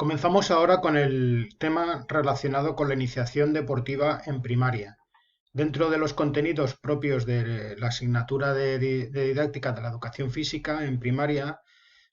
Comenzamos ahora con el tema relacionado con la iniciación deportiva en primaria. Dentro de los contenidos propios de la asignatura de didáctica de la educación física en primaria,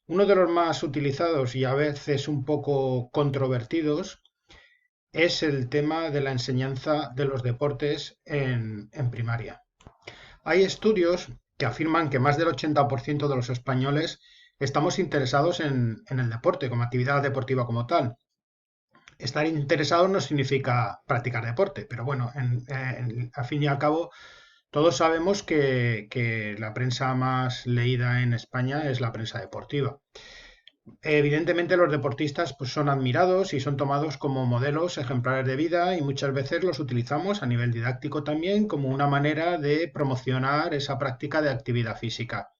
uno de los más utilizados y a veces un poco controvertidos es el tema de la enseñanza de los deportes en primaria. Hay estudios que afirman que más del 80% de los españoles estamos interesados en el deporte, como actividad deportiva como tal. Estar interesado no significa practicar deporte, pero bueno, al fin y al cabo, todos sabemos que la prensa más leída en España es la prensa deportiva. Evidentemente los deportistas pues, son admirados y son tomados como modelos ejemplares de vida y muchas veces los utilizamos a nivel didáctico también como una manera de promocionar esa práctica de actividad física.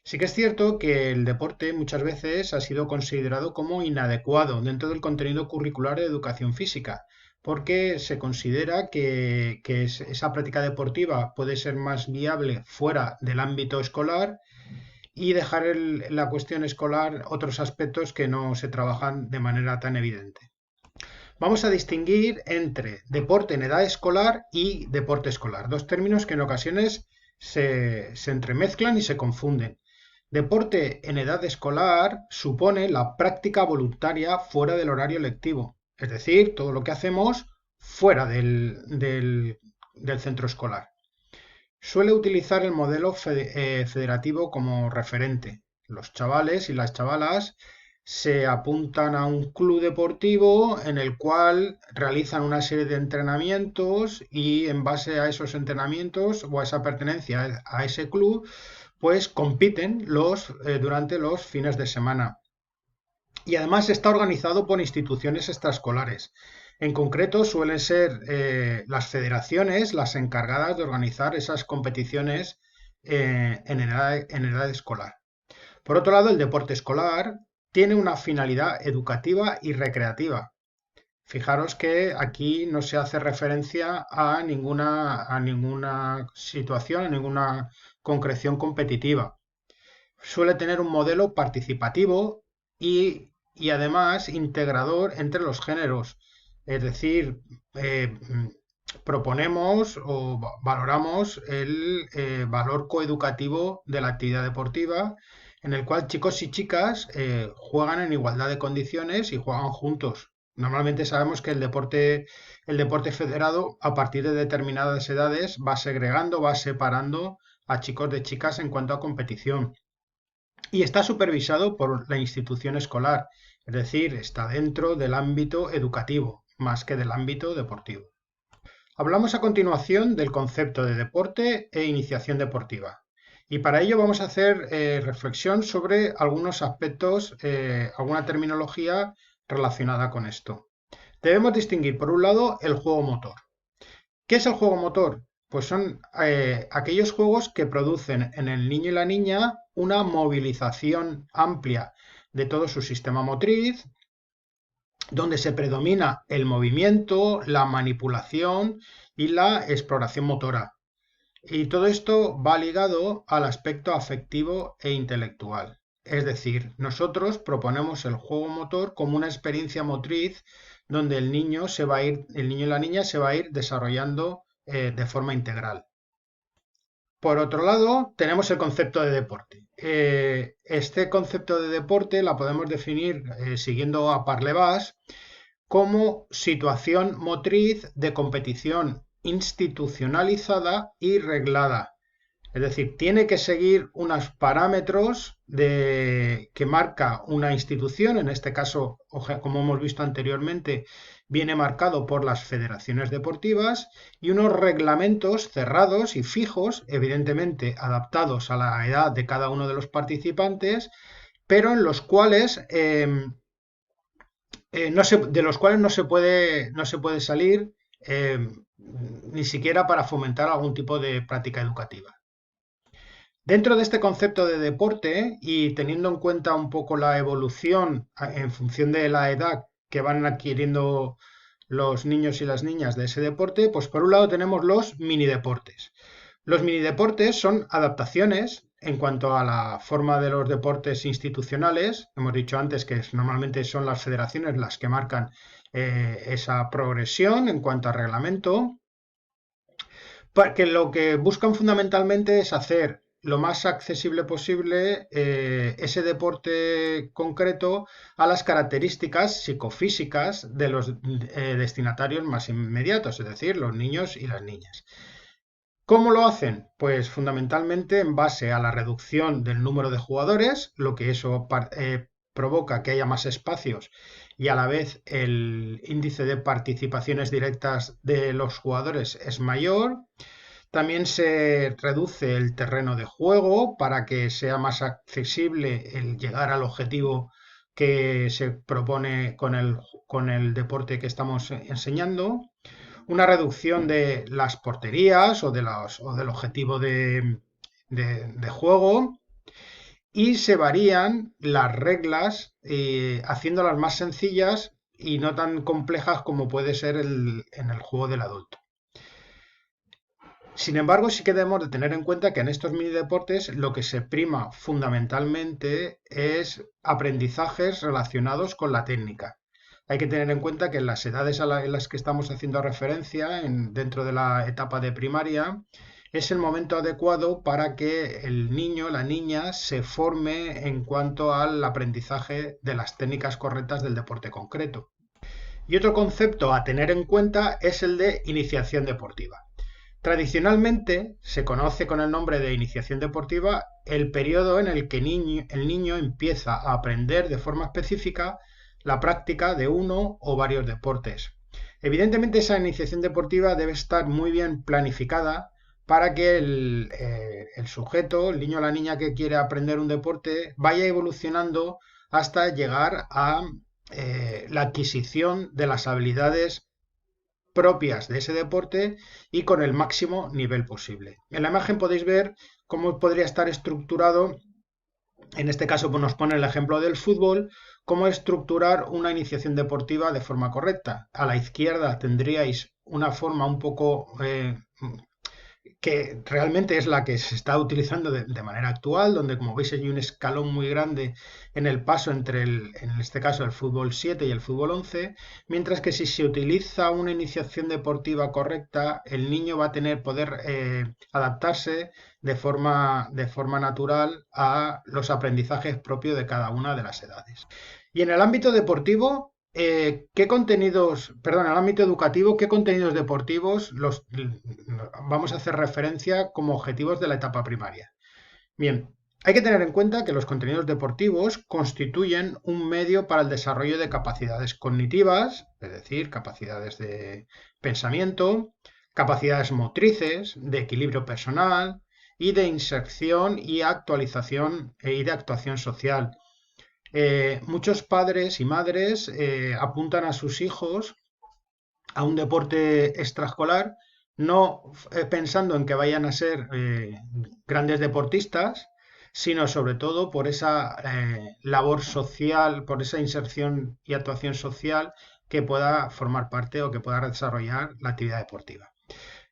Sí que es cierto que el deporte muchas veces ha sido considerado como inadecuado dentro del contenido curricular de educación física, porque se considera que esa práctica deportiva puede ser más viable fuera del ámbito escolar y dejar la cuestión escolar otros aspectos que no se trabajan de manera tan evidente. Vamos a distinguir entre deporte en edad escolar y deporte escolar, dos términos que en ocasiones se entremezclan y se confunden. Deporte en edad escolar supone la práctica voluntaria fuera del horario lectivo, es decir, todo lo que hacemos fuera del centro escolar. Suele utilizar el modelo federativo como referente. Los chavales y las chavalas se apuntan a un club deportivo en el cual realizan una serie de entrenamientos y en base a esos entrenamientos o a esa pertenencia a ese club, pues compiten durante los fines de semana. Y además está organizado por instituciones extraescolares. En concreto, suelen ser las federaciones las encargadas de organizar esas competiciones en edad escolar. Por otro lado, el deporte escolar tiene una finalidad educativa y recreativa. Fijaros que aquí no se hace referencia a ninguna situación, a ninguna concreción competitiva. Suele tener un modelo participativo y además integrador entre los géneros. Es decir, proponemos o valoramos el valor coeducativo de la actividad deportiva en el cual chicos y chicas juegan en igualdad de condiciones y juegan juntos. Normalmente sabemos que el deporte federado a partir de determinadas edades va segregando, va separando a chicos de chicas en cuanto a competición. Y está supervisado por la institución escolar, es decir, está dentro del ámbito educativo, más que del ámbito deportivo. Hablamos a continuación del concepto de deporte e iniciación deportiva. Y para ello vamos a hacer reflexión sobre algunos aspectos, alguna terminología relacionada con esto. Debemos distinguir, por un lado, el juego motor. ¿Qué es el juego motor? Pues son aquellos juegos que producen en el niño y la niña una movilización amplia de todo su sistema motriz, donde se predomina el movimiento, la manipulación y la exploración motora. Y todo esto va ligado al aspecto afectivo e intelectual. Es decir, nosotros proponemos el juego motor como una experiencia motriz donde el niño y la niña se va a ir desarrollando de forma integral. Por otro lado, tenemos el concepto de deporte. Este concepto de deporte la podemos definir siguiendo a Parlevas como situación motriz de competición institucionalizada y reglada. Es decir, tiene que seguir unos parámetros que marca una institución, en este caso, como hemos visto anteriormente, viene marcado por las federaciones deportivas y unos reglamentos cerrados y fijos, evidentemente adaptados a la edad de cada uno de los participantes, pero en los cuales de los cuales no se puede salir ni siquiera para fomentar algún tipo de práctica educativa. Dentro de este concepto de deporte y teniendo en cuenta un poco la evolución en función de la edad que van adquiriendo los niños y las niñas de ese deporte, pues por un lado tenemos los mini deportes. Los mini deportes son adaptaciones en cuanto a la forma de los deportes institucionales, hemos dicho antes que normalmente son las federaciones las que marcan esa progresión en cuanto a reglamento, que lo que buscan fundamentalmente es hacer lo más accesible posible ese deporte concreto a las características psicofísicas de los destinatarios más inmediatos, es decir, los niños y las niñas. ¿Cómo lo hacen? Pues fundamentalmente en base a la reducción del número de jugadores, lo que eso provoca que haya más espacios y a la vez el índice de participaciones directas de los jugadores es mayor. También se reduce el terreno de juego para que sea más accesible el llegar al objetivo que se propone con el deporte que estamos enseñando. Una reducción de las porterías o del objetivo de juego. Y se varían las reglas haciéndolas más sencillas y no tan complejas como puede ser en el juego del adulto. Sin embargo, sí que debemos de tener en cuenta que en estos mini deportes lo que se prima fundamentalmente es aprendizajes relacionados con la técnica. Hay que tener en cuenta que en las edades en las que estamos haciendo referencia, dentro de la etapa de primaria, es el momento adecuado para que el niño, la niña, se forme en cuanto al aprendizaje de las técnicas correctas del deporte concreto. Y otro concepto a tener en cuenta es el de iniciación deportiva. Tradicionalmente se conoce con el nombre de iniciación deportiva el periodo en el que el niño empieza a aprender de forma específica la práctica de uno o varios deportes. Evidentemente esa iniciación deportiva debe estar muy bien planificada para que el sujeto, el niño o la niña que quiere aprender un deporte, vaya evolucionando hasta llegar a la adquisición de las habilidades propias de ese deporte y con el máximo nivel posible. En la imagen podéis ver cómo podría estar estructurado, en este caso pues nos pone el ejemplo del fútbol, cómo estructurar una iniciación deportiva de forma correcta. A la izquierda tendríais una forma un poco que realmente es la que se está utilizando de manera actual, donde como veis hay un escalón muy grande en el paso entre, en este caso, el fútbol 7 y el fútbol 11, mientras que si se utiliza una iniciación deportiva correcta, el niño va a poder adaptarse de forma natural a los aprendizajes propios de cada una de las edades. Y en el ámbito deportivo, en el ámbito educativo, ¿qué contenidos deportivos vamos a hacer referencia como objetivos de la etapa primaria? Bien, hay que tener en cuenta que los contenidos deportivos constituyen un medio para el desarrollo de capacidades cognitivas, es decir, capacidades de pensamiento, capacidades motrices, de equilibrio personal y de inserción y actualización y de actuación social. Muchos padres y madres apuntan a sus hijos a un deporte extraescolar, no pensando en que vayan a ser grandes deportistas, sino sobre todo por esa labor social, por esa inserción y actuación social que pueda formar parte o que pueda desarrollar la actividad deportiva.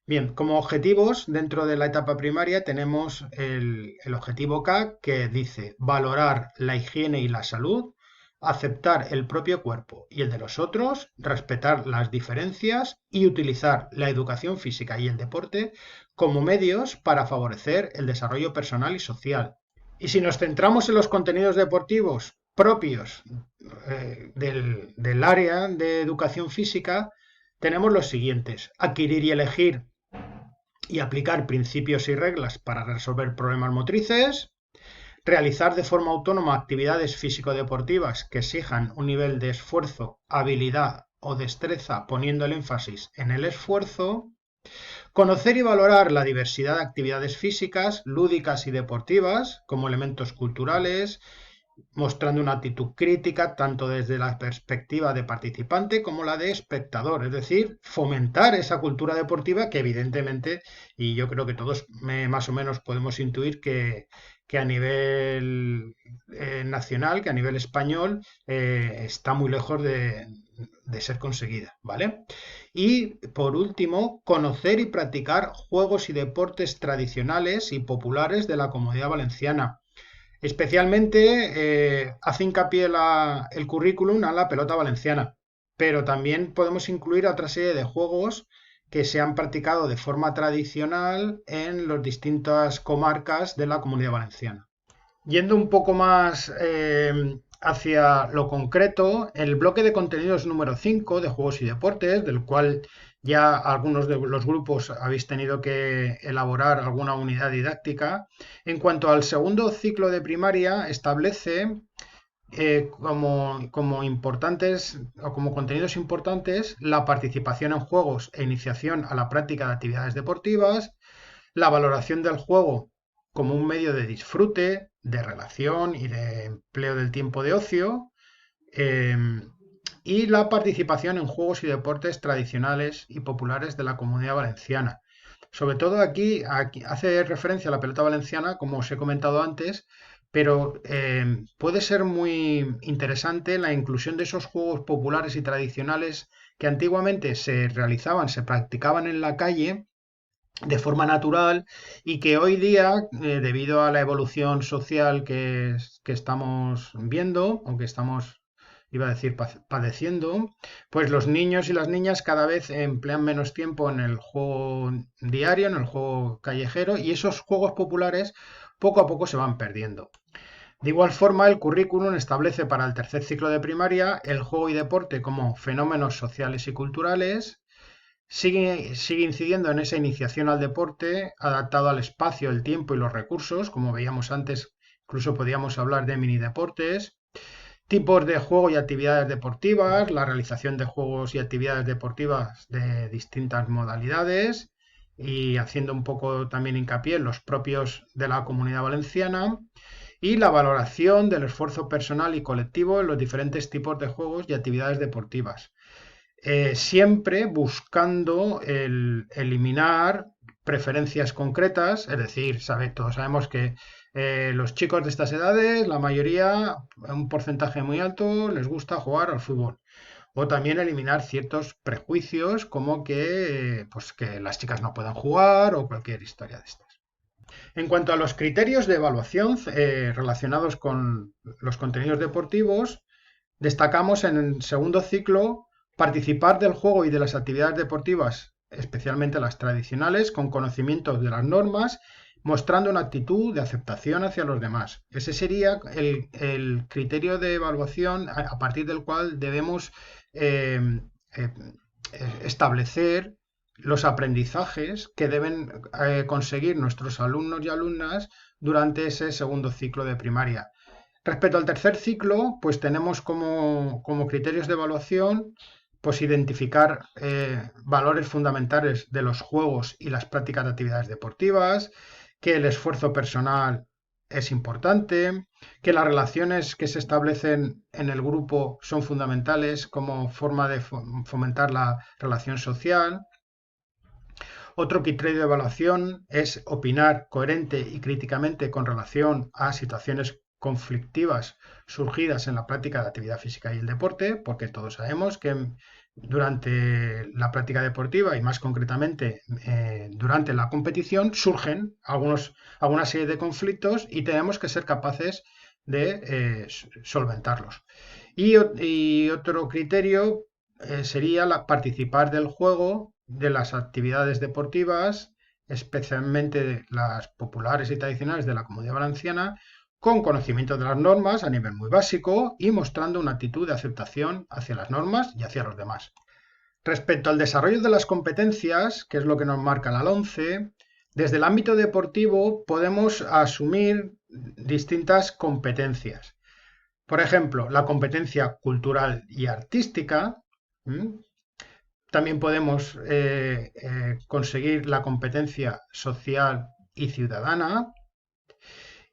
Bien, como objetivos dentro de la etapa primaria tenemos el objetivo K, que dice valorar la higiene y la salud, aceptar el propio cuerpo y el de los otros, respetar las diferencias y utilizar la educación física y el deporte como medios para favorecer el desarrollo personal y social. Y si nos centramos en los contenidos deportivos propios del área de educación física, tenemos los siguientes: adquirir y elegir y aplicar principios y reglas para resolver problemas motrices, realizar de forma autónoma actividades físico-deportivas que exijan un nivel de esfuerzo, habilidad o destreza poniendo el énfasis en el esfuerzo, conocer y valorar la diversidad de actividades físicas, lúdicas y deportivas como elementos culturales, mostrando una actitud crítica tanto desde la perspectiva de participante como la de espectador, es decir, fomentar esa cultura deportiva que evidentemente, y yo creo que todos más o menos podemos intuir que a nivel nacional, que a nivel español está muy lejos de de ser conseguida, ¿vale? Y por último, conocer y practicar juegos y deportes tradicionales y populares de la Comunidad Valenciana. Especialmente hace hincapié el currículum a la pelota valenciana, pero también podemos incluir a otra serie de juegos que se han practicado de forma tradicional en las distintas comarcas de la Comunidad Valenciana. Yendo un poco más hacia lo concreto, el bloque de contenidos número 5 de juegos y deportes, del cual ya algunos de los grupos habéis tenido que elaborar alguna unidad didáctica, en cuanto al segundo ciclo de primaria, establece como importantes o como contenidos importantes la participación en juegos e iniciación a la práctica de actividades deportivas, la valoración del juego como un medio de disfrute, de relación y de empleo del tiempo de ocio, eh, y la participación en juegos y deportes tradicionales y populares de la Comunidad Valenciana. Sobre todo aquí hace referencia a la pelota valenciana, como os he comentado antes, pero puede ser muy interesante la inclusión de esos juegos populares y tradicionales que antiguamente se realizaban, se practicaban en la calle de forma natural y que hoy día, debido a la evolución social que estamos viendo, o que estamos, iba a decir, padeciendo, pues los niños y las niñas cada vez emplean menos tiempo en el juego diario, en el juego callejero, y esos juegos populares poco a poco se van perdiendo. De igual forma, el currículum establece para el tercer ciclo de primaria el juego y deporte como fenómenos sociales y culturales. Sigue incidiendo en esa iniciación al deporte, adaptado al espacio, el tiempo y los recursos. Como veíamos antes, incluso podíamos hablar de mini deportes, tipos de juego y actividades deportivas, la realización de juegos y actividades deportivas de distintas modalidades, y haciendo un poco también hincapié en los propios de la Comunidad Valenciana, y la valoración del esfuerzo personal y colectivo en los diferentes tipos de juegos y actividades deportivas. Siempre buscando eliminar preferencias concretas, es decir, todos sabemos que los chicos de estas edades, la mayoría, un porcentaje muy alto, les gusta jugar al fútbol. O también eliminar ciertos prejuicios como pues que las chicas no puedan jugar o cualquier historia de estas. En cuanto a los criterios de evaluación relacionados con los contenidos deportivos, destacamos en el segundo ciclo participar del juego y de las actividades deportivas, especialmente las tradicionales, con conocimiento de las normas, mostrando una actitud de aceptación hacia los demás. Ese sería el criterio de evaluación a partir del cual debemos eh, eh, establecer los aprendizajes que deben conseguir nuestros alumnos y alumnas durante ese segundo ciclo de primaria. Respecto al tercer ciclo, pues tenemos como criterios de evaluación pues identificar valores fundamentales de los juegos y las prácticas de actividades deportivas, que el esfuerzo personal es importante, que las relaciones que se establecen en el grupo son fundamentales como forma de fomentar la relación social. Otro criterio de evaluación es opinar coherente y críticamente con relación a situaciones conflictivas surgidas en la práctica de actividad física y el deporte, porque todos sabemos que durante la práctica deportiva y más concretamente durante la competición surgen alguna serie de conflictos y tenemos que ser capaces de solventarlos. Y otro criterio sería participar del juego, de las actividades deportivas, especialmente las populares y tradicionales de la Comunidad Valenciana, con conocimiento de las normas a nivel muy básico y mostrando una actitud de aceptación hacia las normas y hacia los demás. Respecto al desarrollo de las competencias, que es lo que nos marca la LOMCE, desde el ámbito deportivo podemos asumir distintas competencias. Por ejemplo, la competencia cultural y artística. También podemos conseguir la competencia social y ciudadana.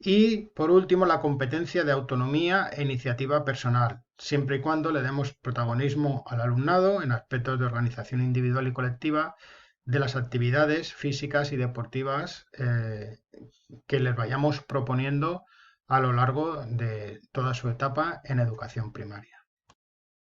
Y, por último, la competencia de autonomía e iniciativa personal, siempre y cuando le demos protagonismo al alumnado en aspectos de organización individual y colectiva de las actividades físicas y deportivas que les vayamos proponiendo a lo largo de toda su etapa en educación primaria.